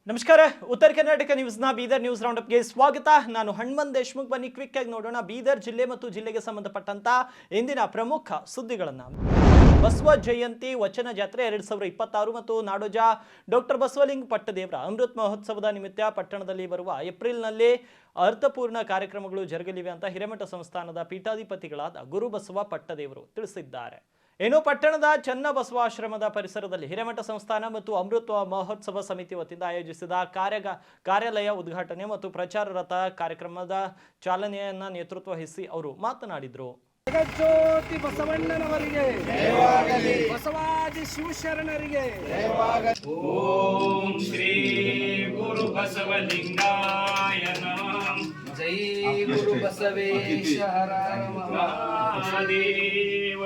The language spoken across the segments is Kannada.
ನಮಸ್ಕಾರ. ಉತ್ತರ ಕರ್ನಾಟಕ ನ್ಯೂಸ್ನ ಬೀದರ್ ನ್ಯೂಸ್ ರೌಂಡಪ್ಗೆ ಸ್ವಾಗತ. ನಾನು ಹನುಮಂತ್ ದೇಶ್ಮುಖ್. ಬನ್ನಿ ಕ್ವಿಕ್ ಆಗಿ ನೋಡೋಣ ಬೀದರ್ ಜಿಲ್ಲೆ ಮತ್ತು ಜಿಲ್ಲೆಗೆ ಸಂಬಂಧಪಟ್ಟಂತ ಇಂದಿನ ಪ್ರಮುಖ ಸುದ್ದಿಗಳನ್ನು. ಬಸವ ಜಯಂತಿ ವಚನ ಜಾತ್ರೆ 2026 ಮತ್ತು ನಾಡೋಜ ಡಾಕ್ಟರ್ ಬಸವಲಿಂಗ ಪಟ್ಟದೇವರ ಅಮೃತ ಮಹೋತ್ಸವದ ನಿಮಿತ್ತ ಪಟ್ಟಣದಲ್ಲಿ ಬರುವ ಏಪ್ರಿಲ್ನಲ್ಲಿ ಅರ್ಥಪೂರ್ಣ ಕಾರ್ಯಕ್ರಮಗಳು ಜರುಗಲಿವೆ ಅಂತ ಹಿರೇಮಠ ಸಂಸ್ಥಾನದ ಪೀಠಾಧಿಪತಿಗಳಾದ ಗುರುಬಸವ ಪಟ್ಟದೇವರು ತಿಳಿಸಿದ್ದಾರೆ. ಇನ್ನು ಪಟ್ಟಣದ ಚನ್ನಬಸವಾಶ್ರಮದ ಪರಿಸರದಲ್ಲಿ ಹಿರೇಮಠ ಸಂಸ್ಥಾನ ಮತ್ತು ಅಮೃತ ಮಹೋತ್ಸವ ಸಮಿತಿ ವತಿಯಿಂದ ಆಯೋಜಿಸಿದ ಕಾರ್ಯಾಲಯ ಉದ್ಘಾಟನೆ ಮತ್ತು ಪ್ರಚಾರ ರಥ ಕಾರ್ಯಕ್ರಮದ ಚಾಲನೆಯನ್ನ ನೇತೃತ್ವ ವಹಿಸಿ ಅವರು ಮಾತನಾಡಿದರು. ಜಗಜ್ಯೋತಿ ಬಸವಣ್ಣನವರಿಗೆ ಬಸವಾದಿ ಶಿವಶರಣರಿಗೆ ಓಂ ಶ್ರೀ ಗುರು ಬಸವಲಿಂಗಾಯ ನಮಃ. ಜೈ ಗುರು ಬಸವೇಶ ಹರ ಮಹಾದೇವ.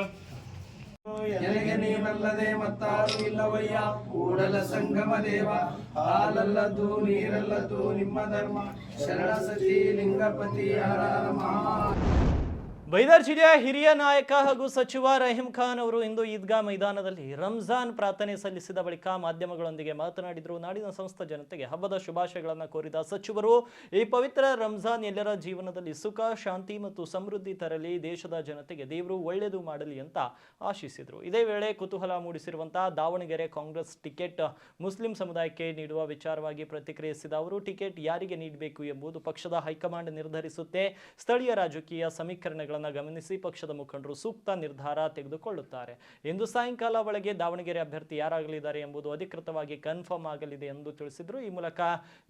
ಎಲೆಗೆ ನೀವಲ್ಲದೆ ಮತ್ತಾರು ಇಲ್ಲವಯ್ಯ, ಕೂಡಲ ಸಂಗಮ ದೇವ. ಹಾಲಲ್ಲದು ನೀರಲ್ಲದು ನಿಮ್ಮ ಧರ್ಮ, ಶರಣ ಸತಿ ಲಿಂಗಪತಿ ಹರ ಮಹಾ. ಬೈದರ್ ಜಿಲ್ಲೆಯ ಹಿರಿಯ ನಾಯಕ ಹಾಗೂ ಸಚಿವ ರಹೀಂ ಖಾನ್ ಅವರು ಇಂದು ಈದ್ಗಾ ಮೈದಾನದಲ್ಲಿ ರಂಜಾನ್ ಪ್ರಾರ್ಥನೆ ಸಲ್ಲಿಸಿದ ಬಳಿಕ ಮಾಧ್ಯಮಗಳೊಂದಿಗೆ ಮಾತನಾಡಿದರು. ನಾಡಿನ ಸಮಸ್ತ ಜನತೆಗೆ ಹಬ್ಬದ ಶುಭಾಶಯಗಳನ್ನು ಕೋರಿದ ಸಚಿವರು ಈ ಪವಿತ್ರ ರಂಜಾನ್ ಎಲ್ಲರ ಜೀವನದಲ್ಲಿ ಸುಖ, ಶಾಂತಿ ಮತ್ತು ಸಮೃದ್ಧಿ ತರಲಿ, ದೇಶದ ಜನತೆಗೆ ದೇವರು ಒಳ್ಳೆಯದು ಮಾಡಲಿ ಅಂತ ಆಶಿಸಿದರು. ಇದೇ ವೇಳೆ ಕುತೂಹಲ ಮೂಡಿಸಿರುವಂತಹ ದಾವಣಗೆರೆ ಕಾಂಗ್ರೆಸ್ ಟಿಕೆಟ್ ಮುಸ್ಲಿಂ ಸಮುದಾಯಕ್ಕೆ ನೀಡುವ ವಿಚಾರವಾಗಿ ಪ್ರತಿಕ್ರಿಯಿಸಿದ ಅವರು, ಟಿಕೆಟ್ ಯಾರಿಗೆ ನೀಡಬೇಕು ಎಂಬುದು ಪಕ್ಷದ ಹೈಕಮಾಂಡ್ ನಿರ್ಧರಿಸುತ್ತೆ. ಸ್ಥಳೀಯ ರಾಜಕೀಯ ಸಮೀಕರಣಗಳನ್ನು ಗಮನಿಸಿ ಪಕ್ಷದ ಮುಖಂಡರು ಸೂಕ್ತ ನಿರ್ಧಾರ ತೆಗೆದುಕೊಳ್ಳುತ್ತಾರೆ. ಇಂದು ಸಾಯಂಕಾಲ ಒಳಗೆ ದಾವಣಗೆರೆ ಅಭ್ಯರ್ಥಿ ಯಾರಾಗಲಿದ್ದಾರೆ ಎಂಬುದು ಅಧಿಕೃತವಾಗಿ ಕನ್ಫರ್ಮ್ ಆಗಲಿದೆ ಎಂದು ತಿಳಿಸಿದರು. ಈ ಮೂಲಕ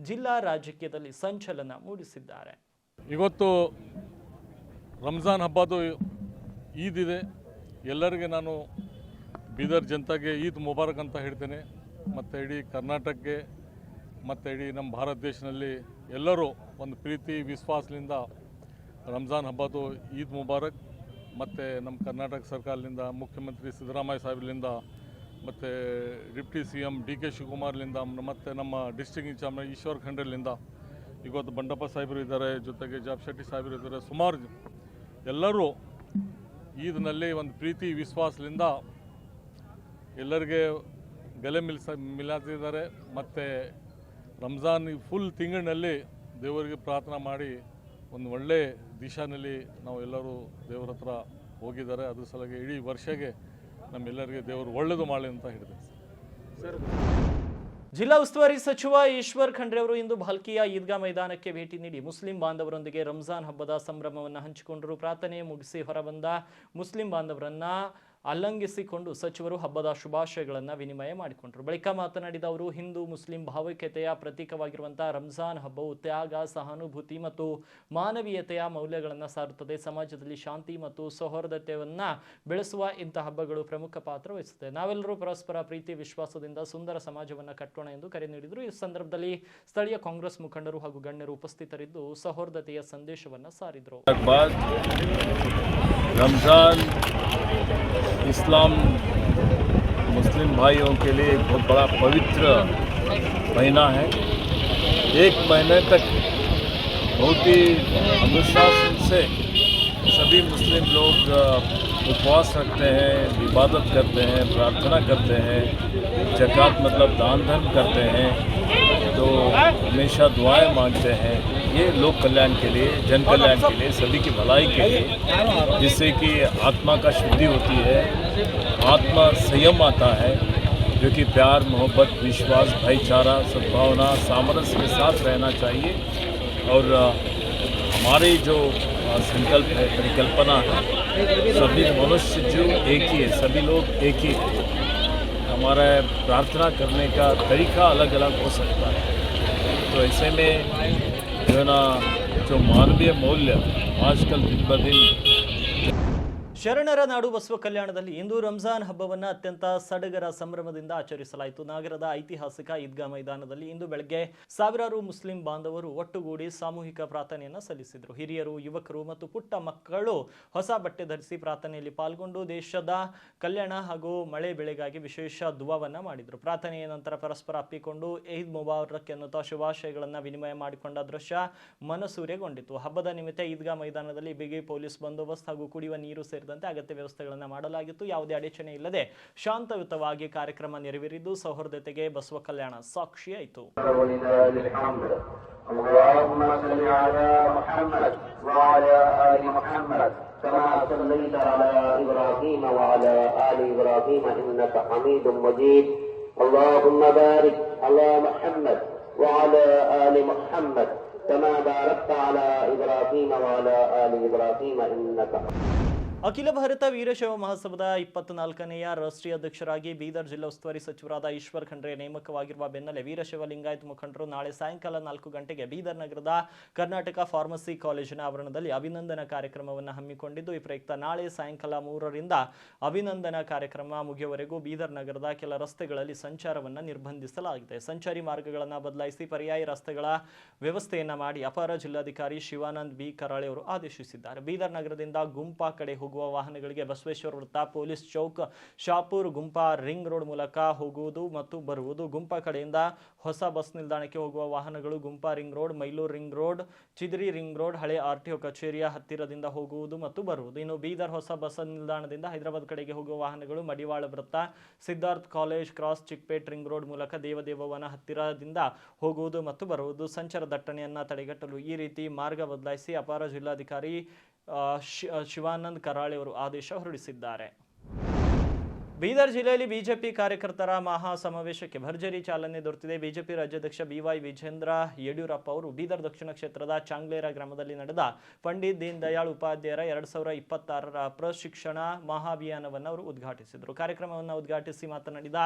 ಜಿಲ್ಲಾ ರಾಜಕೀಯದಲ್ಲಿ ಸಂಚಲನ ಮೂಡಿಸಿದ್ದಾರೆ. ಇವತ್ತು ರಂಜಾನ್ ಹಬ್ಬದ ಈದ್ ಇದೆ. ಎಲ್ಲರಿಗೆ ನಾನು ಬೀದರ್ ಜನತೆಗೆ ಈದ್ ಮುಬಾರಕ್ ಅಂತ ಹೇಳ್ತೇನೆ. ಮತ್ತು ಇಡೀ ಕರ್ನಾಟಕಕ್ಕೆ ಮತ್ತು ಇಡೀ ನಮ್ಮ ಭಾರತ ದೇಶದಲ್ಲಿ ಎಲ್ಲರೂ ಒಂದು ಪ್ರೀತಿ ವಿಶ್ವಾಸದಿಂದ ರಂಜಾನ್ ಹಬ್ಬದ ಈದ್ ಮುಬಾರಕ್. ಮತ್ತು ನಮ್ಮ ಕರ್ನಾಟಕ ಸರ್ಕಾರದಿಂದ ಮುಖ್ಯಮಂತ್ರಿ ಸಿದ್ದರಾಮಯ್ಯ ಸಾಹೇಬ್ರಿಂದ ಮತ್ತು ಡಿಪ್ಟಿ CM DK ಶಿವಕುಮಾರ್ಲಿಂದ ಮತ್ತು ನಮ್ಮ ಡಿಸ್ಟ್ರಿಕ್ಟ್ ಇನ್ಚಾರ್ಜ್ ಈಶ್ವರ್ ಖಂಡ್ರೆಲಿಂದ ಇವತ್ತು ಬಂಡಪ್ಪ ಸಾಹೇಬರು ಇದ್ದಾರೆ, ಜೊತೆಗೆ ಜಾಬ್ ಶೆಟ್ಟಿ ಸಾಹೇಬರು ಇದ್ದಾರೆ. ಸುಮಾರು ಎಲ್ಲರೂ ಈದ್ನಲ್ಲಿ ಒಂದು ಪ್ರೀತಿ ವಿಶ್ವಾಸದಿಂದ ಎಲ್ಲರಿಗೆ ಗಲೆ ಮಿಲಾತಿದ್ದಾರೆ. ಮತ್ತು ರಂಜಾನ್ ಫುಲ್ ತಿಂಗಳಿನಲ್ಲಿ ದೇವರಿಗೆ ಪ್ರಾರ್ಥನೆ ಮಾಡಿ ಒಂದು ಒಳ್ಳೆ ದಿಶಾನಲ್ಲಿ ನಾವು ಎಲ್ಲರೂ ದೇವರ ಹತ್ರ ಹೋಗಿದ್ದಾರೆ. ಅದ್ರ ಸಲುವಾಗಿ ಇಡೀ ವರ್ಷಗೆ ನಮ್ಮೆಲ್ಲರಿಗೆ ದೇವರು ಒಳ್ಳೆಯದು ಮಾಡಲಿ ಅಂತ ಹೇಳಿದೆ. ಜಿಲ್ಲಾ ಉಸ್ತುವಾರಿ ಸಚಿವ ಈಶ್ವರ್ ಖಂಡ್ರೆ ಅವರು ಇಂದು ಭಾಲ್ಕಿಯ ಈದ್ಗಾ ಮೈದಾನಕ್ಕೆ ಭೇಟಿ ನೀಡಿ ಮುಸ್ಲಿಂ ಬಾಂಧವರೊಂದಿಗೆ ರಂಜಾನ್ ಹಬ್ಬದ ಸಂಭ್ರಮವನ್ನು ಹಂಚಿಕೊಂಡರು. ಪ್ರಾರ್ಥನೆ ಮುಗಿಸಿ ಹೊರಬಂದ ಮುಸ್ಲಿಂ ಬಾಂಧವರನ್ನ ಅಲ್ಲಂಘಿಸಿಕೊಂಡು ಸಚಿವರು ಹಬ್ಬದ ಶುಭಾಶಯಗಳನ್ನು ವಿನಿಮಯ ಮಾಡಿಕೊಂಡರು. ಬಳಿಕ ಮಾತನಾಡಿದ ಅವರು, ಹಿಂದೂ ಮುಸ್ಲಿಂ ಭಾವೈಕ್ಯತೆಯ ಪ್ರತೀಕವಾಗಿರುವಂತಹ ರಂಜಾನ್ ಹಬ್ಬವು ತ್ಯಾಗ, ಸಹಾನುಭೂತಿ ಮತ್ತು ಮಾನವೀಯತೆಯ ಮೌಲ್ಯಗಳನ್ನು ಸಾರುತ್ತದೆ. ಸಮಾಜದಲ್ಲಿ ಶಾಂತಿ ಮತ್ತು ಸೌಹಾರ್ದತೆಯನ್ನು ಬೆಳೆಸುವ ಇಂಥ ಹಬ್ಬಗಳು ಪ್ರಮುಖ ಪಾತ್ರ ವಹಿಸುತ್ತದೆ. ನಾವೆಲ್ಲರೂ ಪರಸ್ಪರ ಪ್ರೀತಿ ವಿಶ್ವಾಸದಿಂದ ಸುಂದರ ಸಮಾಜವನ್ನು ಕಟ್ಟೋಣ ಎಂದು ಕರೆ ನೀಡಿದರು. ಈ ಸಂದರ್ಭದಲ್ಲಿ ಸ್ಥಳೀಯ ಕಾಂಗ್ರೆಸ್ ಮುಖಂಡರು ಹಾಗೂ ಗಣ್ಯರು ಉಪಸ್ಥಿತರಿದ್ದು ಸೌಹಾರ್ದತೆಯ ಸಂದೇಶವನ್ನು ಸಾರಿದರು. रमज़ान इस्लाम मुस्लिम भाइयों के लिए एक बहुत बड़ा पवित्र महीना है। एक महीने तक बहुत ही अनुशासन से सभी मुस्लिम लोग उपवास रखते हैं, इबादत करते हैं, प्रार्थना करते हैं, ज़कात मतलब दान धर्म करते हैं, तो हमेशा दुआएं मांगते हैं। ये लोक कल्याण के लिए, जन कल्याण के लिए, सभी की भलाई के लिए, जिससे कि आत्मा का शुद्धि होती है, आत्मा संयम आता है, जो कि प्यार, मोहब्बत, विश्वास, भाईचारा, सद्भावना, सामरस्य के साथ रहना चाहिए। और हमारे जो संकल्प है, परिकल्पना है, सभी मनुष्य जो एक ही है, सभी लोग एक ही है। हमारा प्रार्थना करने का तरीका अलग अलग हो सकता है, तो ऐसे में जो है ना, जो मानवीय मूल्य आजकल दिन ब दिन ಶರಣರ ನಾಡು ಬಸವ ಕಲ್ಯಾಣದಲ್ಲಿ ಇಂದು ರಂಜಾನ್ ಹಬ್ಬವನ್ನು ಅತ್ಯಂತ ಸಡಗರ ಸಂಭ್ರಮದಿಂದ ಆಚರಿಸಲಾಯಿತು. ನಗರದ ಐತಿಹಾಸಿಕ ಈದ್ಗಾ ಮೈದಾನದಲ್ಲಿ ಇಂದು ಬೆಳಗ್ಗೆ ಸಾವಿರಾರು ಮುಸ್ಲಿಂ ಬಾಂಧವರು ಒಟ್ಟುಗೂಡಿ ಸಾಮೂಹಿಕ ಪ್ರಾರ್ಥನೆಯನ್ನು ಸಲ್ಲಿಸಿದರು. ಹಿರಿಯರು, ಯುವಕರು ಮತ್ತು ಪುಟ್ಟ ಮಕ್ಕಳು ಹೊಸ ಬಟ್ಟೆ ಧರಿಸಿ ಪ್ರಾರ್ಥನೆಯಲ್ಲಿ ಪಾಲ್ಗೊಂಡು ದೇಶದ ಕಲ್ಯಾಣ ಹಾಗೂ ಮಳೆ ಬೆಳೆಗಾಗಿ ವಿಶೇಷ ದುವಾವನ್ನು ಮಾಡಿದರು. ಪ್ರಾರ್ಥನೆಯ ನಂತರ ಪರಸ್ಪರ ಅಪ್ಪಿಕೊಂಡು ಈದ್ ಮುಬಾರಕ್ ಎನ್ನುತ್ತಾ ಶುಭಾಶಯಗಳನ್ನು ವಿನಿಮಯ ಮಾಡಿಕೊಂಡ ದೃಶ್ಯ ಮನಸೂರೆಗೊಂಡಿತು. ಹಬ್ಬದ ನಿಮಿತ್ತ ಈದ್ಗಾ ಮೈದಾನದಲ್ಲಿ ಬಿಗಿ ಪೊಲೀಸ್ ಬಂದೋಬಸ್ತ್ ಹಾಗೂ ಕುಡಿಯುವ ನೀರು ಸೇರಿದಂತೆ ಸೇರಿದಂತೆ ಅಗತ್ಯ ವ್ಯವಸ್ಥೆಗಳನ್ನು ಮಾಡಲಾಗಿತ್ತು. ಯಾವುದೇ ಅಡಚಣೆ ಇಲ್ಲದೆ ಶಾಂತಯುತವಾಗಿ ಕಾರ್ಯಕ್ರಮ ನೆರವೇರಿದ್ದು ಸೌಹಾರ್ದತೆಗೆ ಬಸವ ಕಲ್ಯಾಣ ಸಾಕ್ಷಿಯಾಯಿತು. اللهم صل على محمد وعلى آل محمد كما صليت على إبراهيم وعلى آل إبراهيم إنك حميد مجيد. اللهم بارك على محمد وعلى آل محمد كما باركت على إبراهيم وعلى آل إبراهيم إنك ಅಖಿಲ ಭಾರತ ವೀರಶೈವ ಮಹಾಸಭಾದ 24ನೇಯ ರಾಷ್ಟ್ರೀಯ ಅಧ್ಯಕ್ಷರಾಗಿ ಬೀದರ್ ಜಿಲ್ಲಾ ಉಸ್ತುವಾರಿ ಸಚಿವರಾದ ಈಶ್ವರ್ ಖಂಡ್ರೆ ನೇಮಕವಾಗಿರುವ ಬೆನ್ನಲ್ಲೇ ವೀರಶೈವ ಲಿಂಗಾಯತ್ ಮುಖಂಡರು ನಾಳೆ ಸಾಯಂಕಾಲ 4 ಗಂಟೆಗೆ ಬೀದರ್ ನಗರದ ಕರ್ನಾಟಕ ಫಾರ್ಮಸಿ ಕಾಲೇಜಿನ ಆವರಣದಲ್ಲಿ ಅಭಿನಂದನಾ ಕಾರ್ಯಕ್ರಮವನ್ನು ಹಮ್ಮಿಕೊಂಡಿದ್ದು, ಈ ಪ್ರಯುಕ್ತ ನಾಳೆ ಸಾಯಂಕಾಲ 3ರಿಂದ ಅಭಿನಂದನಾ ಕಾರ್ಯಕ್ರಮ ಮುಗಿಯುವವರೆಗೂ ಬೀದರ್ ನಗರದ ಕೆಲ ರಸ್ತೆಗಳಲ್ಲಿ ಸಂಚಾರವನ್ನು ನಿರ್ಬಂಧಿಸಲಾಗಿದೆ. ಸಂಚಾರಿ ಮಾರ್ಗಗಳನ್ನು ಬದಲಾಯಿಸಿ ಪರ್ಯಾಯ ರಸ್ತೆಗಳ ವ್ಯವಸ್ಥೆಯನ್ನ ಮಾಡಿ ಅಪರ ಜಿಲ್ಲಾಧಿಕಾರಿ ಶಿವಾನಂದ್ ಬಿ ಕರಾಳೆ ಅವರು ಆದೇಶಿಸಿದ್ದಾರೆ. ಬೀದರ್ ನಗರದಿಂದ ಗುಂಪಾ ಕಡೆ ಹೋಗುವ ವಾಹನಗಳಿಗೆ ಬಸವೇಶ್ವರ ವೃತ್ತ, ಪೊಲೀಸ್ ಚೌಕ್, ಶಾಪುರ್, ಗುಂಪಾ ರಿಂಗ್ ರೋಡ್ ಮೂಲಕ ಹೋಗುವುದು ಮತ್ತು ಬರುವುದು. ಗುಂಪಾ ಕಡೆಯಿಂದ ಹೊಸ ಬಸ್ ನಿಲ್ದಾಣಕ್ಕೆ ಹೋಗುವ ವಾಹನಗಳು Gumpa ring road, Mailur ring road, Chidri ring road, ಹಳೆ RTO ಕಚೇರಿಯ ಹತ್ತಿರದಿಂದ ಹೋಗುವುದು ಮತ್ತು ಬರುವುದು. ಇನ್ನು ಬೀದರ್ ಹೊಸ ಬಸ್ ನಿಲ್ದಾಣದಿಂದ ಹೈದರಾಬಾದ್ ಕಡೆಗೆ ಹೋಗುವ ವಾಹನಗಳು ಮಡಿವಾಳ ವೃತ್ತ, Siddharth college cross, Chickpet ring road ಮೂಲಕ ದೇವದೇವವನ ಹತ್ತಿರದಿಂದ ಹೋಗುವುದು ಮತ್ತು ಬರುವುದು. ಸಂಚಾರ ದಟ್ಟಣೆಯನ್ನು ತಡೆಗಟ್ಟಲು ಈ ರೀತಿ ಮಾರ್ಗ ಬದಲಾಯಿಸಿ ಅಪರ ಜಿಲ್ಲಾಧಿಕಾರಿ ಶಿವಾನಂದ್ ಕರಾಳೆ ಅವರು ಆದೇಶ ಹೊರಡಿಸಿದ್ದಾರೆ. ಬೀದರ್ ಜಿಲ್ಲೆಯಲ್ಲಿ ಬಿಜೆಪಿ ಕಾರ್ಯಕರ್ತರ ಮಹಾ ಸಮಾವೇಶಕ್ಕೆ ಭರ್ಜರಿ ಚಾಲನೆ ದೊರೆತಿದೆ. ಬಿಜೆಪಿ ರಾಜ್ಯಾಧ್ಯಕ್ಷ BY ವಿಜೇಂದ್ರ ಯಡಿಯೂರಪ್ಪ ಅವರು ಬೀದರ್ ದಕ್ಷಿಣ ಕ್ಷೇತ್ರದ ಚಾಂಗ್ಲೇರ ಗ್ರಾಮದಲ್ಲಿ ನಡೆದ ಪಂಡಿತ್ ದೀನ್ ದಯಾಳ್ ಉಪಾಧ್ಯಾಯರ 2026ರ ಪ್ರಶಿಕ್ಷಣ ಮಹಾಭಿಯಾನವನ್ನು ಅವರು ಉದ್ಘಾಟಿಸಿದರು. ಕಾರ್ಯಕ್ರಮವನ್ನು ಉದ್ಘಾಟಿಸಿ ಮಾತನಾಡಿದ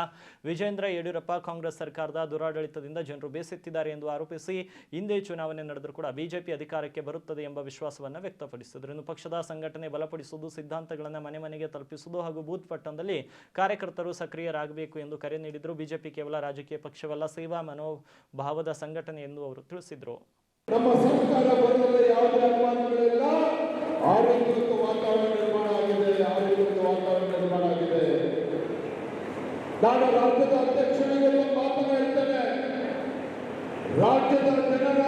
ವಿಜೇಂದ್ರ ಯಡಿಯೂರಪ್ಪ, ಕಾಂಗ್ರೆಸ್ ಸರ್ಕಾರದ ದುರಾಡಳಿತದಿಂದ ಜನರು ಬೇಸತ್ತಿದ್ದಾರೆ ಎಂದು ಆರೋಪಿಸಿ ಹಿಂದೆ ಚುನಾವಣೆ ನಡೆದರೂ ಕೂಡ ಬಿಜೆಪಿ ಅಧಿಕಾರಕ್ಕೆ ಬರುತ್ತದೆ ಎಂಬ ವಿಶ್ವಾಸವನ್ನು ವ್ಯಕ್ತಪಡಿಸಿದರು. ಇನ್ನು ಪಕ್ಷದ ಸಂಘಟನೆ ಬಲಪಡಿಸುವುದು, ಸಿದ್ಧಾಂತಗಳನ್ನು ಮನೆ ಮನೆಗೆ ತಲುಪಿಸುವುದು ಹಾಗೂ ಬೂತ್ ಪಟ್ಟಣದಲ್ಲಿ ಕಾರ್ಯಕರ್ತರು ಸಕ್ರಿಯರಾಗಬೇಕು ಎಂದು ಕರೆ ನೀಡಿದರು. ಬಿಜೆಪಿ ಕೇವಲ ರಾಜಕೀಯ ಪಕ್ಷವಲ್ಲ, ಸೇವಾ ಮನೋಭಾವದ ಸಂಘಟನೆ ಎಂದು ಅವರು ತಿಳಿಸಿದರು. ನಮ್ಮ ಸರ್ಕಾರ ಬರಲಿಲ್ಲ, ಯಾವುದೇ ಅನುಮಾನಗಳಿಲ್ಲ. ಆಡಳಿತ ವಾತಾವರಣ ನಿರ್ಮಾಣ ಆಗಿದೆ. ನಾನು ರಾಜ್ಯದ ಅಧ್ಯಕ್ಷನಿಗೆ ಮಾತನ್ನು ಹೇಳ್ತೇನೆ. ರಾಜ್ಯದ ಜನರ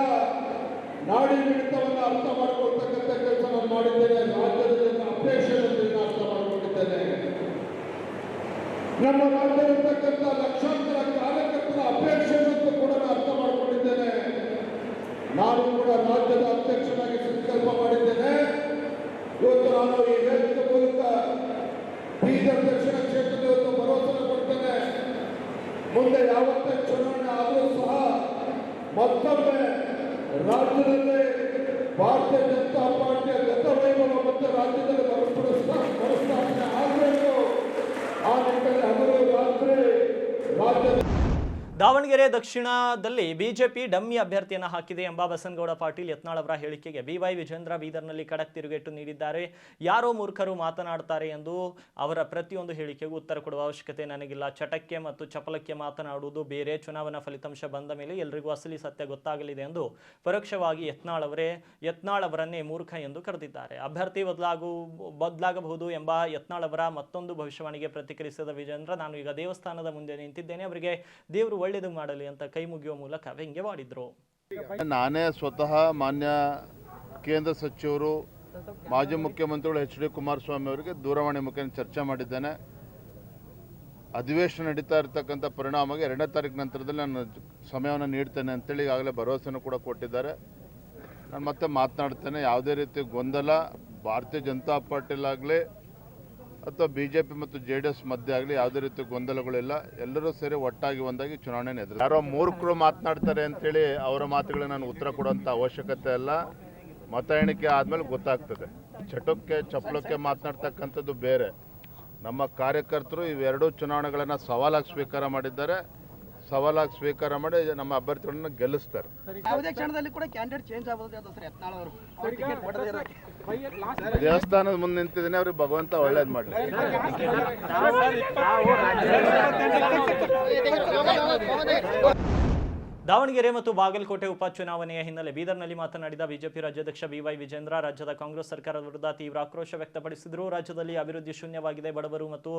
ನಾಡಿ ಮಿಡಿತವನ್ನು ಅರ್ಥ ಮಾಡಿಕೊಳ್ತಕ್ಕಂಥ ಕೆಲಸ ನಾನು ಮಾಡಿದ್ದೇನೆ. ರಾಜ್ಯದ ಅಪೇಕ್ಷೆಗಳನ್ನು ಅರ್ಥ ಮಾಡಿಕೊಂಡಿದ್ದೇನೆ. ನಮ್ಮ ರಾಜ್ಯದಲ್ಲಿರ್ತಕ್ಕಂಥ ಲಕ್ಷಾಂತರ ಕಾರ್ಯಕರ್ತರ ಅಪೇಕ್ಷೆಗಳನ್ನು ಕೂಡ ಅರ್ಥ ಮಾಡಿಕೊಂಡಿದ್ದೇನೆ. ನಾನು ಕೂಡ ರಾಜ್ಯದ ಅಧ್ಯಕ್ಷನಾಗಿ ಸಂಕಲ್ಪ ಮಾಡಿದ್ದೇನೆ. ಇವತ್ತು ನಾನು ಈ ವೇದಿಕೆ ಮೂಲಕ ಬೀದರ್ ದಕ್ಷಿಣ ಕ್ಷೇತ್ರದ ಇವತ್ತು ಭರವಸೆ ಕೊಡ್ತೇನೆ. ಮುಂದೆ ಯಾವತ್ತೇ ಚುನಾವಣೆ ಆದರೂ ಸಹ ಮತ್ತೊಮ್ಮೆ ರಾಜ್ಯದಲ್ಲಿ ಭಾರತೀಯ ಜನತಾ ಪಾರ್ಟಿಯ ಗತವೈಭವ ಮತ್ತು ರಾಜ್ಯದಲ್ಲಿ ಮರುಸ್ಥಾಪನೆ ಆಗಬೇಕು. ಆ ನಿಟ್ಟಿನಲ್ಲಿ ಹಗಲು ರಾತ್ರಿ ರಾಜ್ಯದ ದಾವಣಗೆರೆ ದಕ್ಷಿಣದಲ್ಲಿ ಬಿಜೆಪಿ ಡಮ್ಮಿ ಅಭ್ಯರ್ಥಿಯನ್ನು ಹಾಕಿದೆ ಎಂಬ ಬಸನಗೌಡ ಪಾಟೀಲ್ ಯತ್ನಾಳ್ ಅವರ ಹೇಳಿಕೆಗೆ BY ವಿಜೇಂದ್ರ ಬೀದರ್ನಲ್ಲಿ ಖಡಕ್ ತಿರುಗೇಟು ನೀಡಿದ್ದಾರೆ. ಯಾರೋ ಮೂರ್ಖರು ಮಾತನಾಡ್ತಾರೆ ಎಂದು ಅವರ ಪ್ರತಿಯೊಂದು ಹೇಳಿಕೆಗೂ ಉತ್ತರ ಕೊಡುವ ಅವಶ್ಯಕತೆ ನನಗಿಲ್ಲ. ಚಟಕ್ಕೆ ಮತ್ತು ಚಪಲಕ್ಕೆ ಮಾತನಾಡುವುದು ಬೇರೆ. ಚುನಾವಣಾ ಫಲಿತಾಂಶ ಬಂದ ಮೇಲೆ ಎಲ್ಲರಿಗೂ ಅಸಲಿ ಸತ್ಯ ಗೊತ್ತಾಗಲಿದೆ ಎಂದು ಪರೋಕ್ಷವಾಗಿ ಯತ್ನಾಳ್ ಅವರನ್ನೇ ಮೂರ್ಖ ಎಂದು ಕರೆದಿದ್ದಾರೆ. ಅಭ್ಯರ್ಥಿ ಬದಲಾಗಬಹುದು ಎಂಬ ಯತ್ನಾಳ್ ಅವರ ಮತ್ತೊಂದು ಭವಿಷ್ಯವಾಣಿಗೆ ಪ್ರತಿಕ್ರಿಯಿಸಿದ ವಿಜೇಂದ್ರ, ನಾನು ಈಗ ದೇವಸ್ಥಾನದ ಮುಂದೆ ನಿಂತಿದ್ದೇನೆ, ಅವರಿಗೆ ದೇವರು ಒಳ್ಳೆಯದು ಮಾಡಲಿ ಅಂತ ಕೈ ಮುಗಿಯುವ ಮೂಲಕ ವ್ಯಂಗ್ಯವಾಡಿದ್ರು. ನಾನೇ ಸ್ವತಃ ಮಾನ್ಯ ಕೇಂದ್ರ ಸಚಿವರು ಮಾಜಿ ಮುಖ್ಯಮಂತ್ರಿಗಳು HD ಕುಮಾರಸ್ವಾಮಿ ಅವರಿಗೆ ದೂರವಾಣಿ ಮುಖೇನ ಚರ್ಚೆ ಮಾಡಿದ್ದೇನೆ. ಅಧಿವೇಶನ ನಡೀತಾ ಇರತಕ್ಕಂಥ ಪರಿಣಾಮವಾಗಿ 2ನೇ ತಾರೀಕು ನಂತರದಲ್ಲಿ ನಾನು ಸಮಯವನ್ನು ನೀಡ್ತೇನೆ ಅಂತೇಳಿ ಈಗಾಗಲೇ ಭರವಸೆಯನ್ನು ಕೂಡ ಕೊಟ್ಟಿದ್ದಾರೆ. ನಾನು ಮತ್ತೆ ಮಾತನಾಡ್ತೇನೆ. ಯಾವುದೇ ರೀತಿ ಗೊಂದಲ ಭಾರತೀಯ ಜನತಾ ಪಾರ್ಟಿಲಾಗಲಿ ಅಥವಾ BJP ಮತ್ತು JDS ಮಧ್ಯೆ ಆಗಲಿ ಯಾವುದೇ ರೀತಿ ಗೊಂದಲಗಳಿಲ್ಲ. ಎಲ್ಲರೂ ಸೇರಿ ಒಟ್ಟಾಗಿ ಒಂದಾಗಿ ಚುನಾವಣೆ ಎದುರು. ಯಾರೋ ಮೂರ್ಖರು ಮಾತನಾಡ್ತಾರೆ ಅಂತೇಳಿ ಅವರ ಮಾತುಗಳಿಗೆ ನಾನು ಉತ್ತರ ಕೊಡುವಂಥ ಅವಶ್ಯಕತೆ ಇಲ್ಲ. ಮತ ಎಣಿಕೆ ಆದಮೇಲೆ ಗೊತ್ತಾಗ್ತದೆ. ಚಟಕ್ಕೆ ಚಪ್ಪಲಕ್ಕೆ ಮಾತನಾಡ್ತಕ್ಕಂಥದ್ದು ಬೇರೆ. ನಮ್ಮ ಕಾರ್ಯಕರ್ತರು ಇವೆರಡೂ ಚುನಾವಣೆಗಳನ್ನು ಸವಾಲಾಗಿ ಸ್ವೀಕಾರ ಮಾಡಿದ್ದಾರೆ. ಸವಾಲಾಗಿ ಸ್ವೀಕಾರ ಮಾಡಿ ನಮ್ಮ ಅಭ್ಯರ್ಥಿಗಳನ್ನು ಗೆಲ್ಲಿಸ್ತಾರೆ. ಯಾವುದೇ ಕ್ಷಣದಲ್ಲಿ ಕೂಡ ಕ್ಯಾಂಡಿಡೇಟ್ ಚೇಂಜ್ ಆಗಬಹುದು ಸರ್. ಯತ್ನಾಳ್ ಅವರು ಟಿಕೆಟ್ ಪಡೆದಿರೋ ದೇವಸ್ಥಾನದ ಮುಂದೆ ನಿಂತಿದ್ದೀನಿ. ಅವ್ರಿಗೆ ಭಗವಂತ ಒಳ್ಳೇದು ಮಾಡಲಿ. ದಾವಣಗೆರೆ ಮತ್ತು ಬಾಗಲಕೋಟೆ ಉಪಚುನಾವಣೆಯ ಹಿನ್ನೆಲೆ ಬೀದರ್ನಲ್ಲಿ ಮಾತನಾಡಿದ ಬಿಜೆಪಿ ರಾಜ್ಯಾಧ್ಯಕ್ಷ ಬಿವೈ ವಿಜೇಂದ್ರ ರಾಜ್ಯದ ಕಾಂಗ್ರೆಸ್ ಸರ್ಕಾರದ ವಿರುದ್ಧ ತೀವ್ರ ಆಕ್ರೋಶ ವ್ಯಕ್ತಪಡಿಸಿದರು. ರಾಜ್ಯದಲ್ಲಿ ಅಭಿವೃದ್ಧಿ ಶೂನ್ಯವಾಗಿದೆ, ಬಡವರು ಮತ್ತು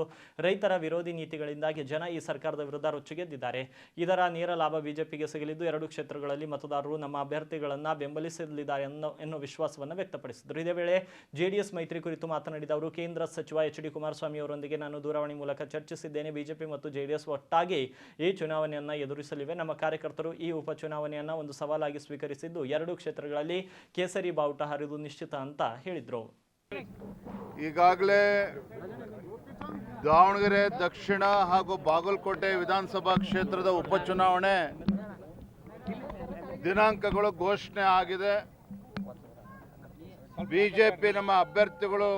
ರೈತರ ವಿರೋಧಿ ನೀತಿಗಳಿಂದಾಗಿ ಜನ ಈ ಸರ್ಕಾರದ ವಿರುದ್ಧ ರೊಚ್ಚಿಗೆದ್ದಿದ್ದಾರೆ. ಇದರ ನೇರ ಲಾಭ ಬಿಜೆಪಿಗೆ ಸಿಗಲಿದ್ದು 2 ಕ್ಷೇತ್ರಗಳಲ್ಲಿ ಮತದಾರರು ನಮ್ಮ ಅಭ್ಯರ್ಥಿಗಳನ್ನು ಬೆಂಬಲಿಸಲಿದ್ದಾರೆ ಎನ್ನುವ ವಿಶ್ವಾಸವನ್ನು ವ್ಯಕ್ತಪಡಿಸಿದರು. ಇದೇ ವೇಳೆ ಜೆಡಿಎಸ್ ಮೈತ್ರಿ ಕುರಿತು ಮಾತನಾಡಿದ ಅವರು, ಕೇಂದ್ರ ಸಚಿವ ಎಚ್ ಡಿ ಕುಮಾರಸ್ವಾಮಿ ಅವರೊಂದಿಗೆ ನಾನು ದೂರವಾಣಿ ಮೂಲಕ ಚರ್ಚಿಸಿದ್ದೇನೆ. ಬಿಜೆಪಿ ಮತ್ತು ಜೆಡಿಎಸ್ ಒಟ್ಟಾಗಿ ಈ ಚುನಾವಣೆಯನ್ನು ಎದುರಿಸಲಿವೆ. ನಮ್ಮ ಕಾರ್ಯಕರ್ತರು ಈ ಉಪಚುನಾವಣೆಯನ್ನು ಒಂದು ಸವಾಲಾಗಿ ಸ್ವೀಕರಿಸಿದ್ದು 2 ಕ್ಷೇತ್ರಗಳಲ್ಲಿ ಕೇಸರಿ ಬಾವುಟ ಹಾರುವುದು ನಿಶ್ಚಿತ ಅಂತ ಹೇಳಿದ್ರು. ಈಗಾಗಲೇ ದಾವಣಗೆರೆ ದಕ್ಷಿಣ ಹಾಗೂ ಬಾಗಲಕೋಟೆ ವಿಧಾನಸಭಾ ಕ್ಷೇತ್ರದ ಉಪಚುನಾವಣೆ ದಿನಾಂಕಗಳು ಘೋಷಣೆ ಆಗಿದೆ. ಬಿಜೆಪಿ ನಮ್ಮ ಅಭ್ಯರ್ಥಿಗಳು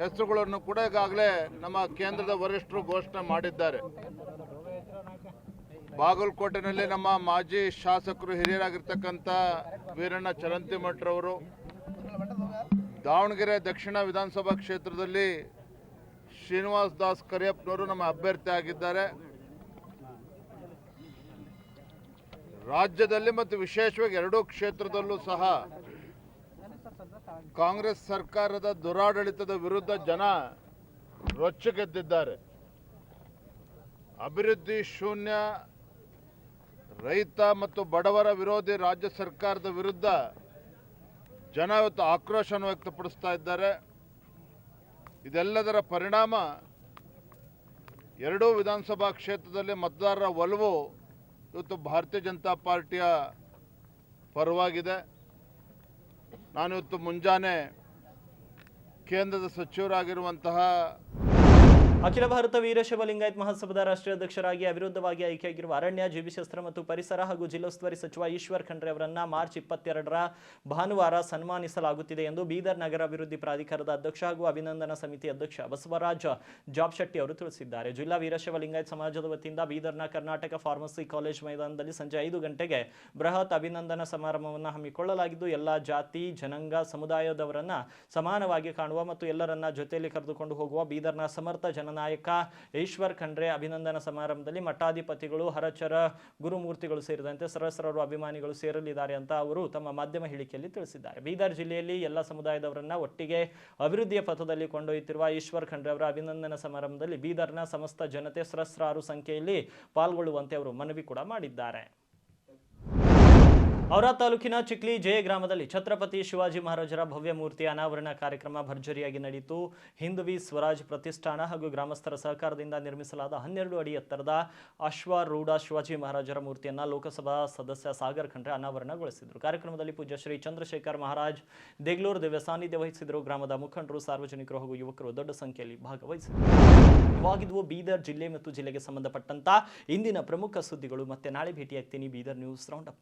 ಹೆಸರುಗಳನ್ನು ಕೂಡ ಈಗಾಗಲೇ ನಮ್ಮ ಕೇಂದ್ರದ ವರಿಷ್ಠರು ಘೋಷಣೆ ಮಾಡಿದ್ದಾರೆ. ಬಾಗಲಕೋಟೆನಲ್ಲಿ ನಮ್ಮ ಮಾಜಿ ಶಾಸಕರು ಹಿರಿಯರಾಗಿರ್ತಕ್ಕಂಥ ವೀರಣ್ಣ ಚರಂತಿಮಠರವರು, ದಾವಣಗೆರೆ ದಕ್ಷಿಣ ವಿಧಾನಸಭಾ ಕ್ಷೇತ್ರದಲ್ಲಿ ಶ್ರೀನಿವಾಸ್ ದಾಸ್ ಕರಿಯಪ್ಪನವರು ನಮ್ಮ ಅಭ್ಯರ್ಥಿ ಆಗಿದ್ದಾರೆ. ರಾಜ್ಯದಲ್ಲಿ ಮತ್ತು ವಿಶೇಷವಾಗಿ 2 ಕ್ಷೇತ್ರದಲ್ಲೂ ಸಹ ಕಾಂಗ್ರೆಸ್ ಸರ್ಕಾರದ ದುರಾಡಳಿತದ ವಿರುದ್ಧ ಜನ ರೊಚ್ಚಿಗೆದ್ದಿದ್ದಾರೆ. ಅಭಿವೃದ್ಧಿ ಶೂನ್ಯ, ರೈತ ಮತ್ತು ಬಡವರ ವಿರೋಧಿ ರಾಜ್ಯ ಸರ್ಕಾರದ ವಿರುದ್ಧ ಜನ ಇವತ್ತು ಆಕ್ರೋಶವನ್ನು ವ್ಯಕ್ತಪಡಿಸ್ತಾ ಇದ್ದಾರೆ. ಇದೆಲ್ಲದರ ಪರಿಣಾಮ 2 ವಿಧಾನಸಭಾ ಕ್ಷೇತ್ರದಲ್ಲಿ ಮತದಾರರ ಒಲವು ಇವತ್ತು ಭಾರತೀಯ ಜನತಾ ಪಾರ್ಟಿಯ ಪರವಾಗಿದೆ. ನಾನಿವತ್ತು ಮುಂಜಾನೆ ಕೇಂದ್ರದ ಸಚಿವರಾಗಿರುವಂತಹ ಅಖಿಲ ಭಾರತ ವೀರಶೈವ ಲಿಂಗಾಯತ್ ಮಹಾಸಭಾದ ರಾಷ್ಟ್ರೀಯ ಅಧ್ಯಕ್ಷರಾಗಿ ಅವಿರೋಧವಾಗಿ ಆಯ್ಕೆಯಾಗಿರುವ ಅರಣ್ಯ, ಜೀವಿಶಾಸ್ತ್ರ ಮತ್ತು ಪರಿಸರ ಹಾಗೂ ಜಿಲ್ಲೋಸ್ತುವಾರಿ ಸಚಿವ ಈಶ್ವರ್ ಖಂಡ್ರೆ ಅವರನ್ನ ಮಾರ್ಚ್ 22ರ ಭಾನುವಾರ ಸನ್ಮಾನಿಸಲಾಗುತ್ತಿದೆ ಎಂದು ಬೀದರ್ ನಗರ ಅಭಿವೃದ್ಧಿ ಪ್ರಾಧಿಕಾರದ ಅಧ್ಯಕ್ಷ ಹಾಗೂ ಅಭಿನಂದನಾ ಸಮಿತಿ ಅಧ್ಯಕ್ಷ ಬಸವರಾಜ್ ಜಾಬ್ಶೆಟ್ಟಿ ಅವರು ತಿಳಿಸಿದ್ದಾರೆ. ಜಿಲ್ಲಾ ವೀರಶೈವ ಲಿಂಗಾಯತ್ ಸಮಾಜದ ವತಿಯಿಂದ ಬೀದರ್ನ ಕರ್ನಾಟಕ ಫಾರ್ಮಸಿ ಕಾಲೇಜ್ ಮೈದಾನದಲ್ಲಿ ಸಂಜೆ 5 ಗಂಟೆಗೆ ಬೃಹತ್ ಅಭಿನಂದನಾ ಸಮಾರಂಭವನ್ನು ಹಮ್ಮಿಕೊಳ್ಳಲಾಗಿದ್ದು, ಎಲ್ಲಾ ಜಾತಿ ಜನಾಂಗ ಸಮುದಾಯದವರನ್ನ ಸಮಾನವಾಗಿ ಕಾಣುವ ಮತ್ತು ಎಲ್ಲರನ್ನ ಜೊತೆಯಲ್ಲಿ ಕರೆದುಕೊಂಡು ಹೋಗುವ ಬೀದರ್ನ ಸಮರ್ಥ ಜನನಾಯಕ ಈಶ್ವರ್ ಖಂಡ್ರೆ ಅಭಿನಂದನಾ ಸಮಾರಂಭದಲ್ಲಿ ಮಠಾಧಿಪತಿಗಳು, ಹರಚರ ಗುರುಮೂರ್ತಿಗಳು ಸೇರಿದಂತೆ ಸಹಸ್ರಾರು ಅಭಿಮಾನಿಗಳು ಸೇರಲಿದ್ದಾರೆ ಅಂತ ಅವರು ತಮ್ಮ ಮಾಧ್ಯಮ ಹೇಳಿಕೆಯಲ್ಲಿ ತಿಳಿಸಿದ್ದಾರೆ. ಬೀದರ್ ಜಿಲ್ಲೆಯಲ್ಲಿ ಎಲ್ಲ ಸಮುದಾಯದವರನ್ನ ಒಟ್ಟಿಗೆ ಅಭಿವೃದ್ಧಿಯ ಪಥದಲ್ಲಿ ಕೊಂಡೊಯ್ಯುತ್ತಿರುವ ಈಶ್ವರ್ ಖಂಡ್ರೆ ಅವರ ಅಭಿನಂದನಾ ಸಮಾರಂಭದಲ್ಲಿ ಬೀದರ್ನ ಸಮಸ್ತ ಜನತೆ ಸಹಸ್ರಾರು ಸಂಖ್ಯೆಯಲ್ಲಿ ಪಾಲ್ಗೊಳ್ಳುವಂತೆ ಅವರು ಮನವಿ ಕೂಡ ಮಾಡಿದ್ದಾರೆ. ಔರಾ ತಾಲೂಕಿನ ಚಿಕ್ಲಿ ಜೆ ಗ್ರಾಮದಲ್ಲಿ ಛತ್ರಪತಿ ಶಿವಾಜಿ ಮಹಾರಾಜರ ಭವ್ಯ ಮೂರ್ತಿ ಅನಾವರಣ ಕಾರ್ಯಕ್ರಮ ಭರ್ಜರಿಯಾಗಿ ನಡೆಯಿತು. ಹಿಂದವಿ ಸ್ವರಾಜ್ ಪ್ರತಿಷ್ಠಾನ ಹಾಗೂ ಗ್ರಾಮಸ್ಥರ ಸಹಕಾರದಿಂದ ನಿರ್ಮಿಸಲಾದ 12 ಅಡಿ ಎತ್ತರದ ಅಶ್ವಾರೂಢ ಶಿವಾಜಿ ಮಹಾರಾಜರ ಮೂರ್ತಿಯನ್ನು ಲೋಕಸಭಾ ಸದಸ್ಯ ಸಾಗರ್ ಖಂಡ್ರೆ ಅನಾವರಣಗೊಳಿಸಿದರು. ಕಾರ್ಯಕ್ರಮದಲ್ಲಿ ಪೂಜ್ಯ ಶ್ರೀ ಚಂದ್ರಶೇಖರ್ ಮಹಾರಾಜ್ ದೇಗ್ಲೂರು ದಿವ್ಯ ಸಾನ್ನಿಧ್ಯ ವಹಿಸಿದರು. ಗ್ರಾಮದ ಮುಖಂಡರು, ಸಾರ್ವಜನಿಕರು ಹಾಗೂ ಯುವಕರು ದೊಡ್ಡ ಸಂಖ್ಯೆಯಲ್ಲಿ ಭಾಗವಹಿಸಿದರು. ಇವಾಗಿದ್ವು ಬೀದರ್ ಜಿಲ್ಲೆ ಮತ್ತು ಜಿಲ್ಲೆಗೆ ಸಂಬಂಧಪಟ್ಟಂತ ಇಂದಿನ ಪ್ರಮುಖ ಸುದ್ದಿಗಳು. ಮತ್ತೆ ನಾಳೆ ಭೇಟಿಯಾಗ್ತೀನಿ. Bidar news round up.